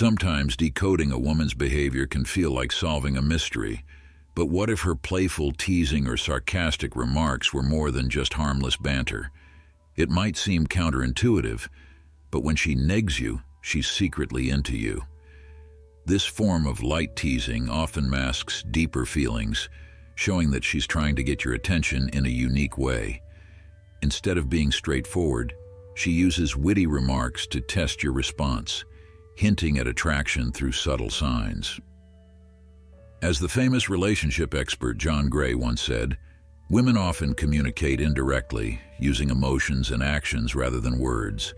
Sometimes decoding a woman's behavior can feel like solving a mystery, but what if her playful, teasing, or sarcastic remarks were more than just harmless banter? It might seem counterintuitive, but when she negs you, she's secretly into you. This form of light teasing often masks deeper feelings, showing that she's trying to get your attention in a unique way. Instead of being straightforward, she uses witty remarks to test your response, hinting at attraction through subtle signs. As the famous relationship expert John Gray once said, women often communicate indirectly, using emotions and actions rather than words.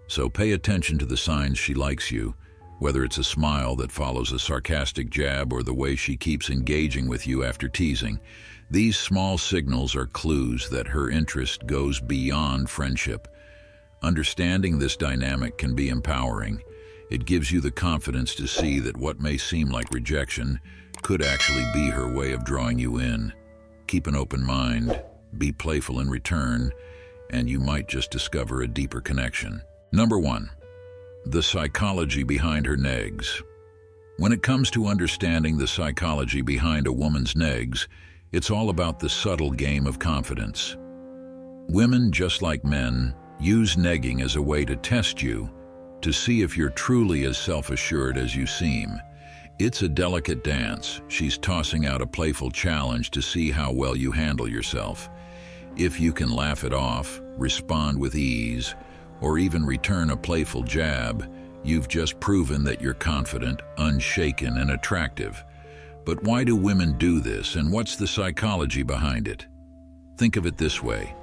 So pay attention to the signs she likes you, whether it's a smile that follows a sarcastic jab or the way she keeps engaging with you after teasing. These small signals are clues that her interest goes beyond friendship. Understanding this dynamic can be empowering. It gives you the confidence to see that what may seem like rejection could actually be her way of drawing you in. Keep an open mind, be playful in return, and you might just discover a deeper connection. Number 1. The psychology behind her negs. When it comes to understanding the psychology behind a woman's negs, it's all about the subtle game of confidence. Women, just like men, use negging as a way to test you, to see if you're truly as self-assured as you seem. It's a delicate dance. She's tossing out a playful challenge to see how well you handle yourself. If you can laugh it off, respond with ease, or even return a playful jab, you've just proven that you're confident, unshaken, and attractive. But why do women do this, and what's the psychology behind it? Think of it this way.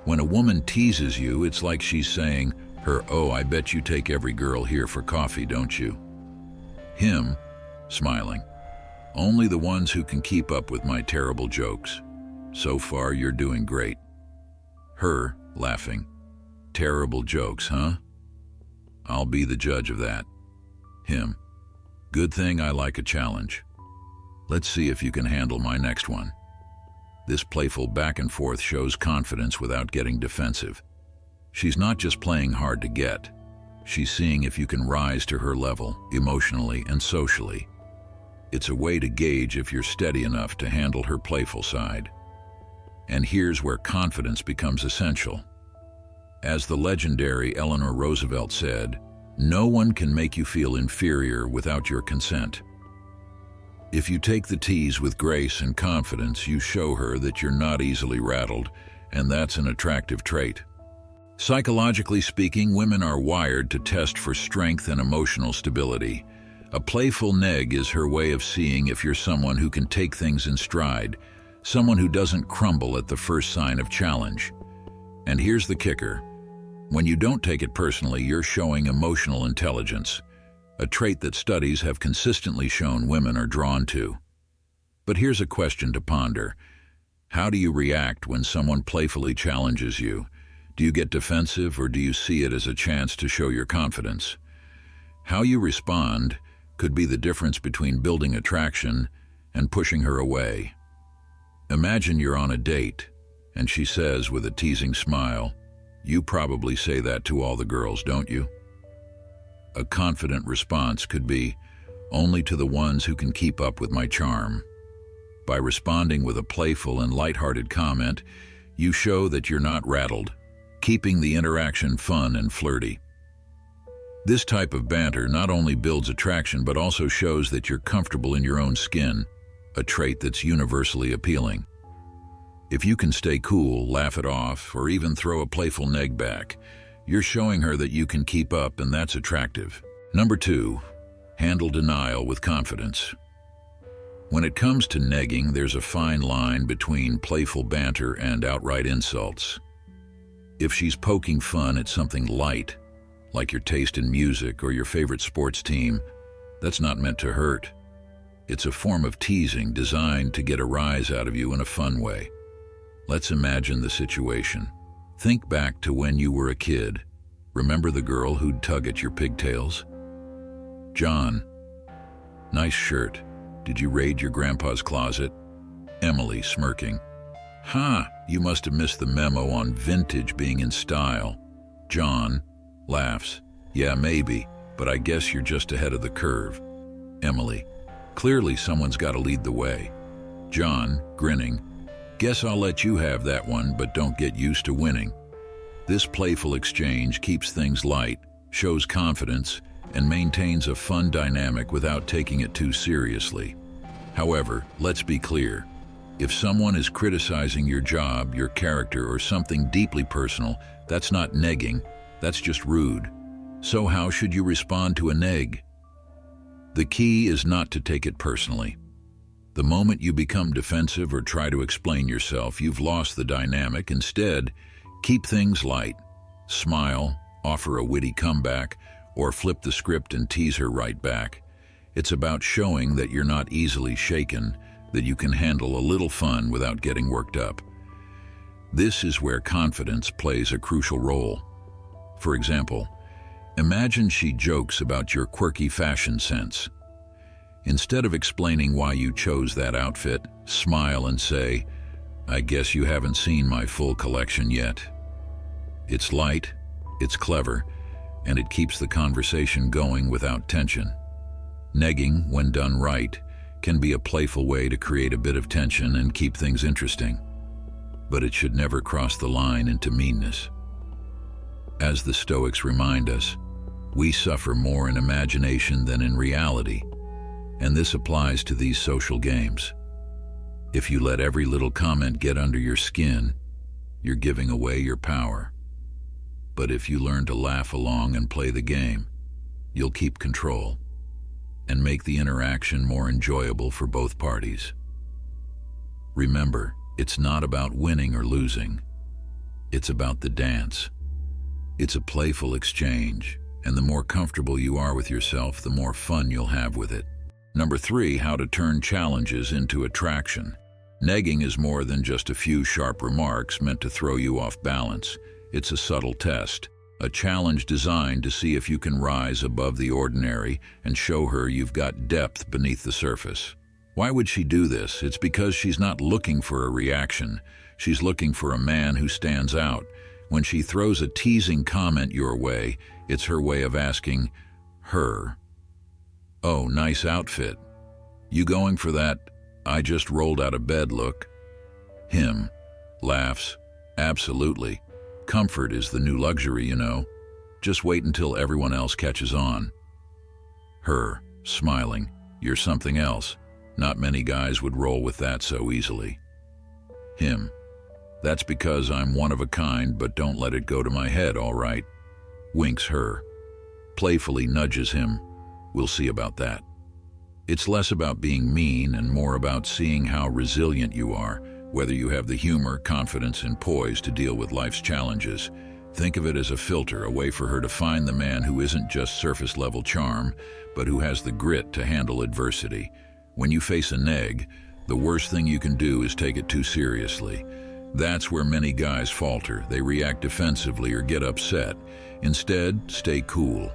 When a woman teases you, it's like she's saying, "Oh, I bet you take every girl here for coffee, don't you?" Him, smiling, "Only the ones who can keep up with my terrible jokes. So far, you're doing great." Her, laughing, "Terrible jokes, huh? I'll be the judge of that." Him, "Good thing I like a challenge. Let's see if you can handle my next one." This playful back and forth shows confidence without getting defensive. She's not just playing hard to get. She's seeing if you can rise to her level, emotionally and socially. It's a way to gauge if you're steady enough to handle her playful side. And here's where confidence becomes essential. As the legendary Eleanor Roosevelt said, "No one can make you feel inferior without your consent." If you take the tease with grace and confidence, you show her that you're not easily rattled, and that's an attractive trait. Psychologically speaking, women are wired to test for strength and emotional stability. A playful neg is her way of seeing if you're someone who can take things in stride, someone who doesn't crumble at the first sign of challenge. And here's the kicker. When you don't take it personally, you're showing emotional intelligence, a trait that studies have consistently shown women are drawn to. But here's a question to ponder. How do you react when someone playfully challenges you? Do you get defensive, or do you see it as a chance to show your confidence? How you respond could be the difference between building attraction and pushing her away. Imagine you're on a date, and she says with a teasing smile, "You probably say that to all the girls, don't you?" A confident response could be, "Only to the ones who can keep up with my charm." By responding with a playful and lighthearted comment, you show that you're not rattled, keeping the interaction fun and flirty. This type of banter not only builds attraction but also shows that you're comfortable in your own skin, a trait that's universally appealing. If you can stay cool, laugh it off, or even throw a playful neg back, you're showing her that you can keep up, and that's attractive. Number 2, handle denial with confidence. When it comes to negging, there's a fine line between playful banter and outright insults. If she's poking fun at something light, like your taste in music or your favorite sports team, that's not meant to hurt. It's a form of teasing designed to get a rise out of you in a fun way. Let's imagine the situation. Think back to when you were a kid. Remember the girl who'd tug at your pigtails? John, "Nice shirt. Did you raid your grandpa's closet?" Emily, smirking, "Ha, you must have missed the memo on vintage being in style." John laughs, "Yeah, maybe. but I guess you're just ahead of the curve. Emily, clearly someone's got to lead the way. John, grinning, guess I'll let you have that one, but don't get used to winning. This playful exchange keeps things light, shows confidence, and maintains a fun dynamic without taking it too seriously. However, let's be clear. If someone is criticizing your job, your character, or something deeply personal, that's not negging, that's just rude. So how should you respond to a neg? The key is not to take it personally. The moment you become defensive or try to explain yourself, you've lost the dynamic. Instead, keep things light. Smile, offer a witty comeback, or flip the script and tease her right back. It's about showing that you're not easily shaken, that you can handle a little fun without getting worked up. This is where confidence plays a crucial role. For example, imagine she jokes about your quirky fashion sense. Instead of explaining why you chose that outfit, smile and say, "I guess you haven't seen my full collection yet." It's light, it's clever, and it keeps the conversation going without tension. Negging, when done right, can be a playful way to create a bit of tension and keep things interesting. But it should never cross the line into meanness. As the Stoics remind us, we suffer more in imagination than in reality, and this applies to these social games. If you let every little comment get under your skin, you're giving away your power. But if you learn to laugh along and play the game, you'll keep control and make the interaction more enjoyable for both parties. Remember, it's not about winning or losing. It's about the dance. It's a playful exchange, and the more comfortable you are with yourself, the more fun you'll have with it. Number 3, how to turn challenges into attraction. Negging is more than just a few sharp remarks meant to throw you off balance. It's a subtle test, a challenge designed to see if you can rise above the ordinary and show her you've got depth beneath the surface. Why would she do this? It's because she's not looking for a reaction. She's looking for a man who stands out. When she throws a teasing comment your way, it's her way of asking her, "Oh, nice outfit. You going for that I just rolled out of bed look?" Him laughs, "Absolutely. Comfort is the new luxury, you know. Just wait until everyone else catches on." Her, smiling, "You're something else. Not many guys would roll with that so easily." Him, "That's because I'm one of a kind, but don't let it go to my head, all right." Winks her, playfully nudges him, "We'll see about that." It's less about being mean and more about seeing how resilient you are, whether you have the humor, confidence, and poise to deal with life's challenges. Think of it as a filter, a way for her to find the man who isn't just surface-level charm, but who has the grit to handle adversity. When you face a neg, the worst thing you can do is take it too seriously. That's where many guys falter. They react defensively or get upset. Instead, stay cool.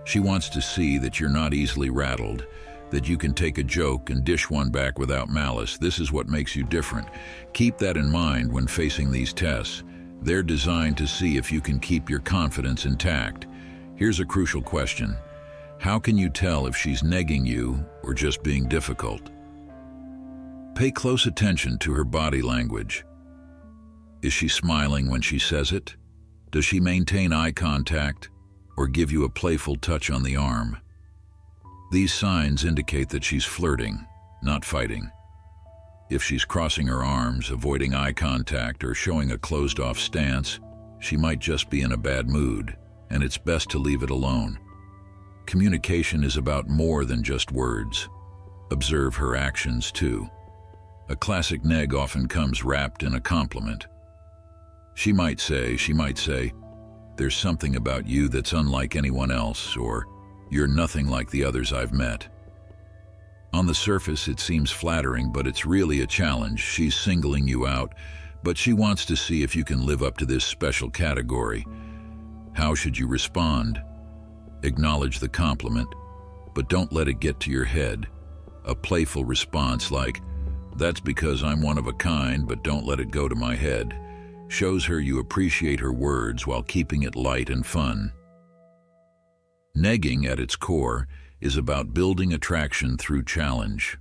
She wants to see that you're not easily rattled, that you can take a joke and dish one back without malice. This is what makes you different. Keep that in mind when facing these tests. They're designed to see if you can keep your confidence intact. Here's a crucial question. How can you tell if she's negging you or just being difficult? Pay close attention to her body language. Is she smiling when she says it? Does she maintain eye contact or give you a playful touch on the arm? These signs indicate that she's flirting, not fighting. If she's crossing her arms, avoiding eye contact, or showing a closed-off stance, she might just be in a bad mood, and it's best to leave it alone. Communication is about more than just words. Observe her actions, too. A classic neg often comes wrapped in a compliment. She might say, "There's something about you that's unlike anyone else," or "You're nothing like the others I've met." On the surface, it seems flattering, but it's really a challenge. She's singling you out, but she wants to see if you can live up to this special category. How should you respond? Acknowledge the compliment, but don't let it get to your head. A playful response like, "That's because I'm one of a kind, but don't let it go to my head," shows her you appreciate her words while keeping it light and fun. Negging, at its core, is about building attraction through challenge.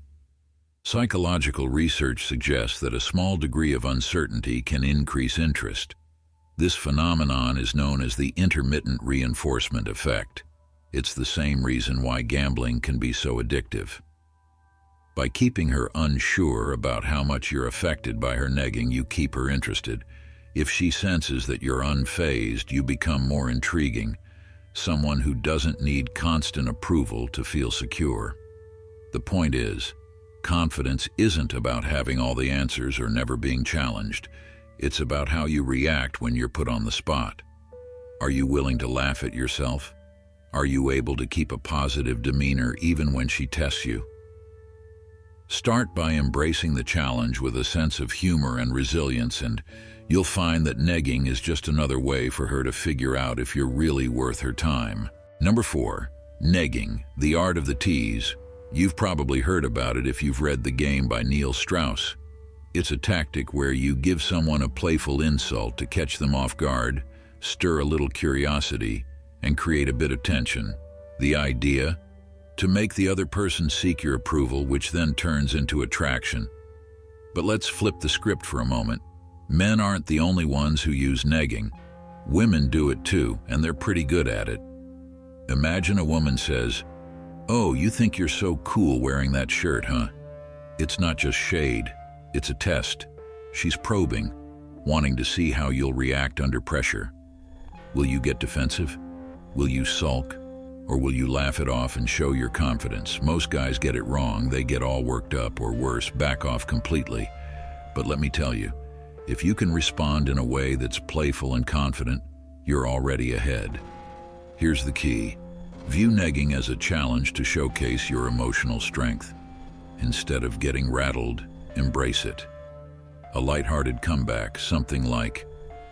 Psychological research suggests that a small degree of uncertainty can increase interest. This phenomenon is known as the intermittent reinforcement effect. It's the same reason why gambling can be so addictive. By keeping her unsure about how much you're affected by her negging, you keep her interested. If she senses that you're unfazed, you become more intriguing, someone who doesn't need constant approval to feel secure. The point is, confidence isn't about having all the answers or never being challenged. It's about how you react when you're put on the spot. Are you willing to laugh at yourself? Are you able to keep a positive demeanor even when she tests you? Start by embracing the challenge with a sense of humor and resilience, and you'll find that negging is just another way for her to figure out if you're really worth her time. Number 4, negging, the art of the tease. You've probably heard about it if you've read The Game by Neil Strauss. It's a tactic where you give someone a playful insult to catch them off guard, stir a little curiosity, and create a bit of tension. The idea? To make the other person seek your approval, which then turns into attraction. But let's flip the script for a moment. Men aren't the only ones who use negging. Women do it too, and they're pretty good at it. Imagine a woman says, "Oh, you think you're so cool wearing that shirt, huh?" It's not just shade, it's a test. She's probing, wanting to see how you'll react under pressure. Will you get defensive? Will you sulk? Or will you laugh it off and show your confidence? Most guys get it wrong. They get all worked up, or worse, back off completely. But let me tell you, if you can respond in a way that's playful and confident, you're already ahead. Here's the key. View negging as a challenge to showcase your emotional strength. Instead of getting rattled, embrace it. A lighthearted comeback, something like,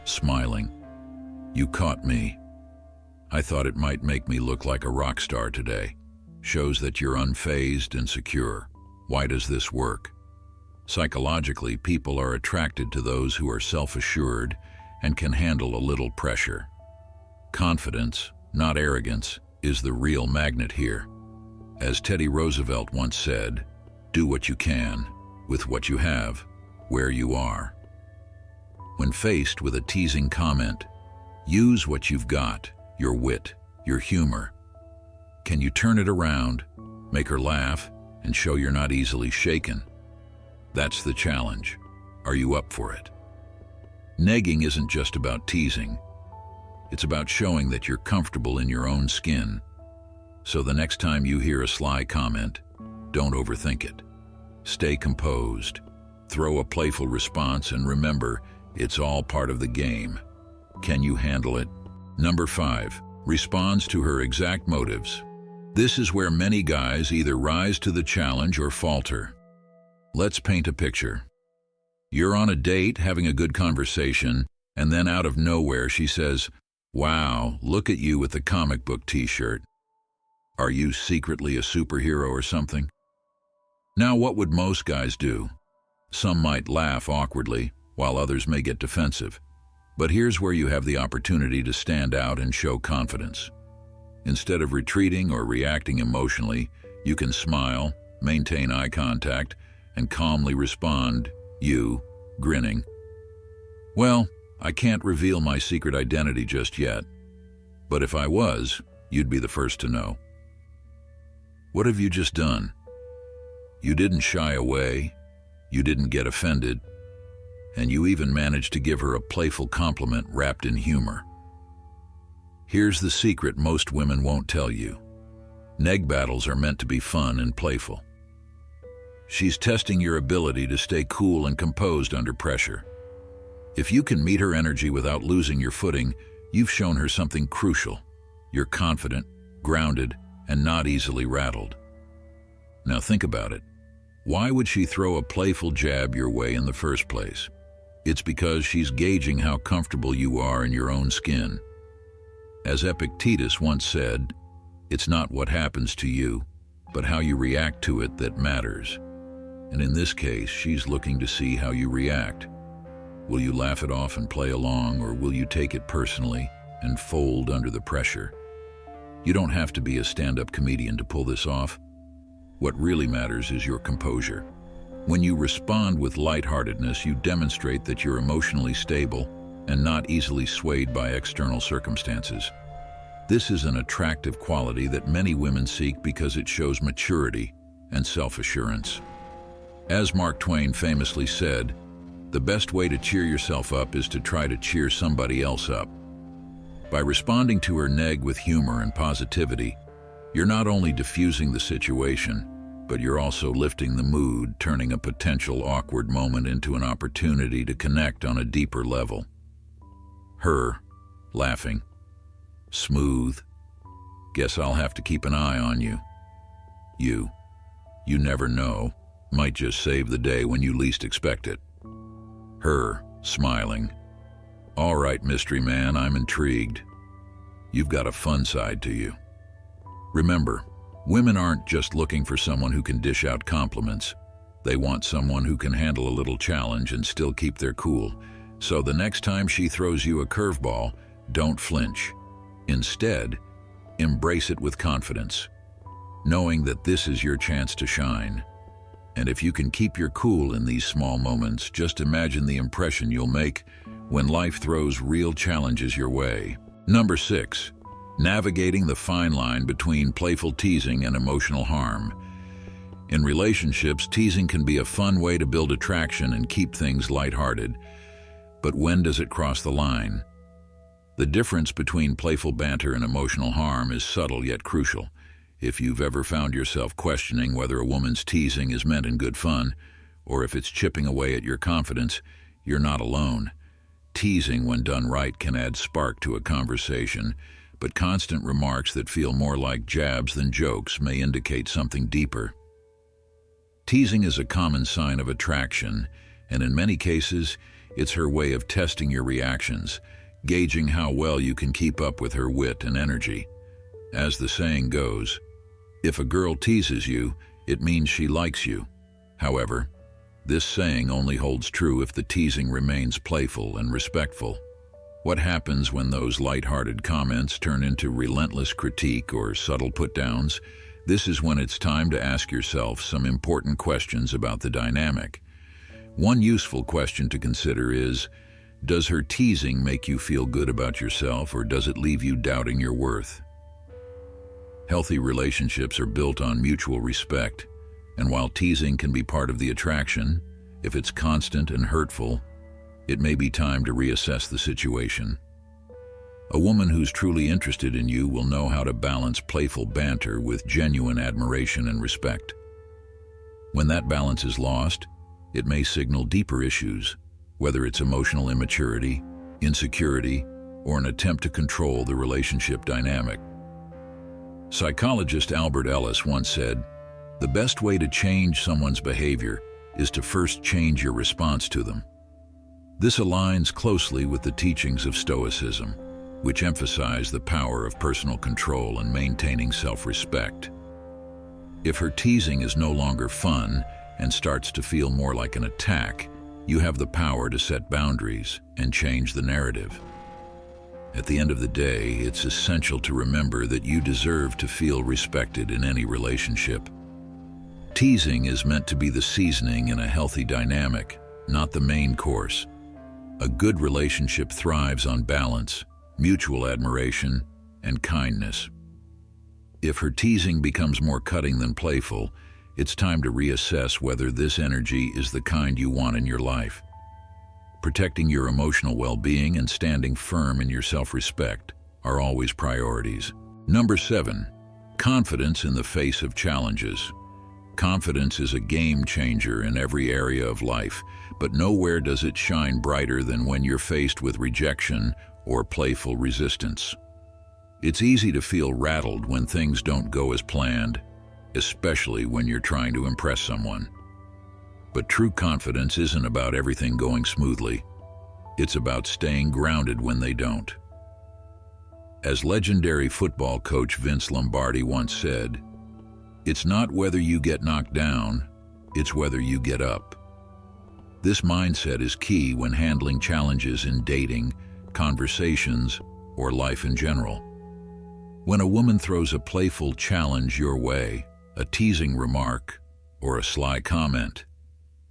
smiling, "You caught me. I thought it might make me look like a rock star today," shows that you're unfazed and secure. Why does this work? Psychologically, people are attracted to those who are self-assured and can handle a little pressure. Confidence, not arrogance, is the real magnet here. As Teddy Roosevelt once said, "Do what you can, with what you have, where you are." When faced with a teasing comment, use what you've got, your wit, your humor. Can you turn it around, make her laugh, and show you're not easily shaken? That's the challenge. Are you up for it? Negging isn't just about teasing. It's about showing that you're comfortable in your own skin. So the next time you hear a sly comment, don't overthink it. Stay composed. Throw a playful response, and remember, it's all part of the game. Can you handle it? Number 5, responds to her exact motives. This is where many guys either rise to the challenge or falter. Let's paint a picture. You're on a date, having a good conversation, and then out of nowhere she says, "Wow, look at you with the comic book t-shirt. Are you secretly a superhero or something?" Now, what would most guys do? Some might laugh awkwardly, while others may get defensive. But here's where you have the opportunity to stand out and show confidence. Instead of retreating or reacting emotionally, you can smile, maintain eye contact, and calmly respond, you, grinning. "Well, I can't reveal my secret identity just yet, but if I was, you'd be the first to know." What have you just done? You didn't shy away, you didn't get offended, and you even managed to give her a playful compliment wrapped in humor. Here's the secret most women won't tell you. Neg battles are meant to be fun and playful. She's testing your ability to stay cool and composed under pressure. If you can meet her energy without losing your footing, you've shown her something crucial. You're confident, grounded, and not easily rattled. Now think about it. Why would she throw a playful jab your way in the first place? It's because she's gauging how comfortable you are in your own skin. As Epictetus once said, "It's not what happens to you, but how you react to it that matters." And in this case, she's looking to see how you react. Will you laugh it off and play along, or will you take it personally and fold under the pressure? You don't have to be a stand-up comedian to pull this off. What really matters is your composure. When you respond with lightheartedness, you demonstrate that you're emotionally stable and not easily swayed by external circumstances. This is an attractive quality that many women seek because it shows maturity and self-assurance. As Mark Twain famously said, the best way to cheer yourself up is to try to cheer somebody else up. By responding to her neg with humor and positivity, you're not only diffusing the situation, but you're also lifting the mood, turning a potential awkward moment into an opportunity to connect on a deeper level. Her, laughing. Smooth. Guess I'll have to keep an eye on you. You never know, might just save the day when you least expect it. Her, smiling. All right, mystery man, I'm intrigued. You've got a fun side to you. Remember, women aren't just looking for someone who can dish out compliments. They want someone who can handle a little challenge and still keep their cool. So the next time she throws you a curveball, don't flinch. Instead, embrace it with confidence, knowing that this is your chance to shine. And if you can keep your cool in these small moments, just imagine the impression you'll make when life throws real challenges your way. Number 6, navigating the fine line between playful teasing and emotional harm. In relationships, teasing can be a fun way to build attraction and keep things lighthearted. But when does it cross the line? The difference between playful banter and emotional harm is subtle yet crucial. If you've ever found yourself questioning whether a woman's teasing is meant in good fun, or if it's chipping away at your confidence, you're not alone. Teasing, when done right, can add spark to a conversation, but constant remarks that feel more like jabs than jokes may indicate something deeper. Teasing is a common sign of attraction, and in many cases, it's her way of testing your reactions, gauging how well you can keep up with her wit and energy. As the saying goes, if a girl teases you, it means she likes you. However, this saying only holds true if the teasing remains playful and respectful. What happens when those lighthearted comments turn into relentless critique or subtle put-downs? This is when it's time to ask yourself some important questions about the dynamic. One useful question to consider is, does her teasing make you feel good about yourself, or does it leave you doubting your worth? Healthy relationships are built on mutual respect, and while teasing can be part of the attraction, if it's constant and hurtful, it may be time to reassess the situation. A woman who's truly interested in you will know how to balance playful banter with genuine admiration and respect. When that balance is lost, it may signal deeper issues, whether it's emotional immaturity, insecurity, or an attempt to control the relationship dynamic. Psychologist Albert Ellis once said, "The best way to change someone's behavior is to first change your response to them." This aligns closely with the teachings of Stoicism, which emphasize the power of personal control and maintaining self-respect. If her teasing is no longer fun and starts to feel more like an attack, you have the power to set boundaries and change the narrative. At the end of the day, it's essential to remember that you deserve to feel respected in any relationship. Teasing is meant to be the seasoning in a healthy dynamic, not the main course. A good relationship thrives on balance, mutual admiration, and kindness. If her teasing becomes more cutting than playful, it's time to reassess whether this energy is the kind you want in your life. Protecting your emotional well-being and standing firm in your self-respect are always priorities. Number 7, confidence in the face of challenges. Confidence is a game changer in every area of life, but nowhere does it shine brighter than when you're faced with rejection or playful resistance. It's easy to feel rattled when things don't go as planned, especially when you're trying to impress someone. But true confidence isn't about everything going smoothly. It's about staying grounded when they don't. As legendary football coach Vince Lombardi once said, "It's not whether you get knocked down, it's whether you get up." This mindset is key when handling challenges in dating, conversations, or life in general. When a woman throws a playful challenge your way, a teasing remark, or a sly comment,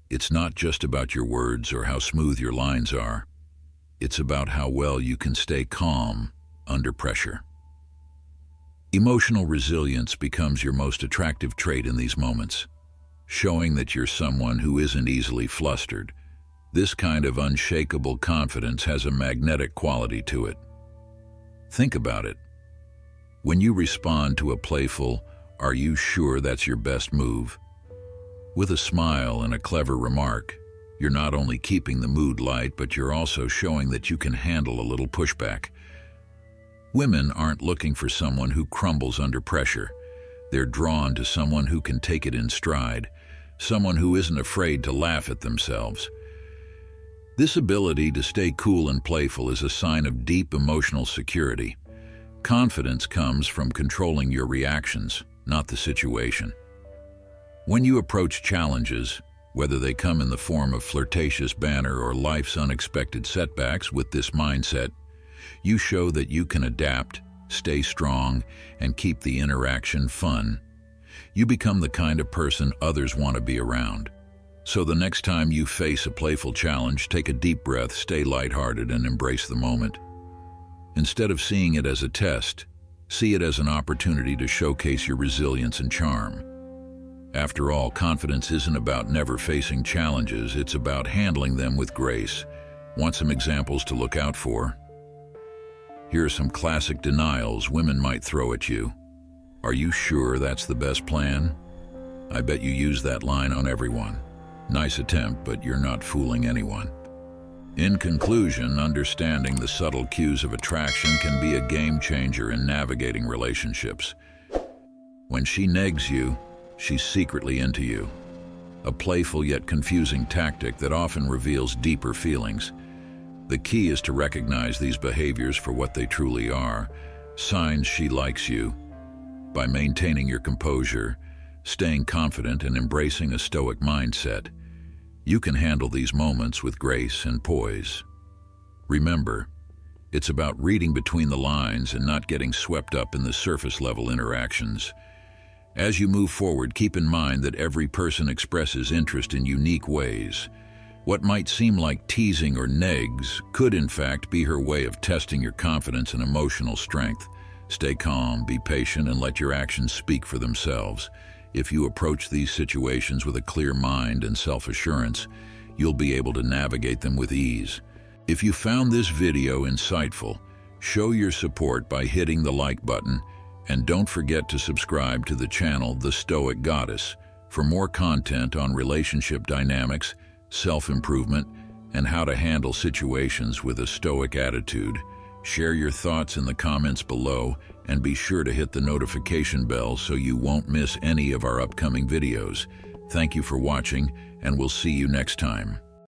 it's not just about your words or how smooth your lines are. It's about how well you can stay calm under pressure. Emotional resilience becomes your most attractive trait in these moments, showing that you're someone who isn't easily flustered. This kind of unshakable confidence has a magnetic quality to it. Think about it. When you respond to a playful, "Are you sure that's your best move?" with a smile and a clever remark, you're not only keeping the mood light, but you're also showing that you can handle a little pushback. Women aren't looking for someone who crumbles under pressure. They're drawn to someone who can take it in stride, someone who isn't afraid to laugh at themselves. This ability to stay cool and playful is a sign of deep emotional security. Confidence comes from controlling your reactions, not the situation. When you approach challenges, whether they come in the form of flirtatious banter or life's unexpected setbacks, with this mindset, you show that you can adapt, stay strong, and keep the interaction fun. You become the kind of person others want to be around. So the next time you face a playful challenge, take a deep breath, stay lighthearted, and embrace the moment. Instead of seeing it as a test, see it as an opportunity to showcase your resilience and charm. After all, confidence isn't about never facing challenges, it's about handling them with grace. Want some examples to look out for? Here are some classic denials women might throw at you. "Are you sure that's the best plan?" I bet you use that line on everyone. Nice attempt, but you're not fooling anyone. In conclusion, understanding the subtle cues of attraction can be a game changer in navigating relationships. When she negs you, she's secretly into you. A playful yet confusing tactic that often reveals deeper feelings. The key is to recognize these behaviors for what they truly are, signs she likes you. By maintaining your composure, staying confident, and embracing a stoic mindset, you can handle these moments with grace and poise. Remember, it's about reading between the lines and not getting swept up in the surface-level interactions. As you move forward, keep in mind that every person expresses interest in unique ways. What might seem like teasing or negs could in fact be her way of testing your confidence and emotional strength. Stay calm, be patient, and let your actions speak for themselves. If you approach these situations with a clear mind and self-assurance, you'll be able to navigate them with ease. If you found this video insightful, show your support by hitting the like button, and don't forget to subscribe to the channel The Stoic Goddess for more content on relationship dynamics, self-improvement, and how to handle situations with a stoic attitude. Share your thoughts in the comments below, and be sure to hit the notification bell so you won't miss any of our upcoming videos. Thank you for watching, and we'll see you next time.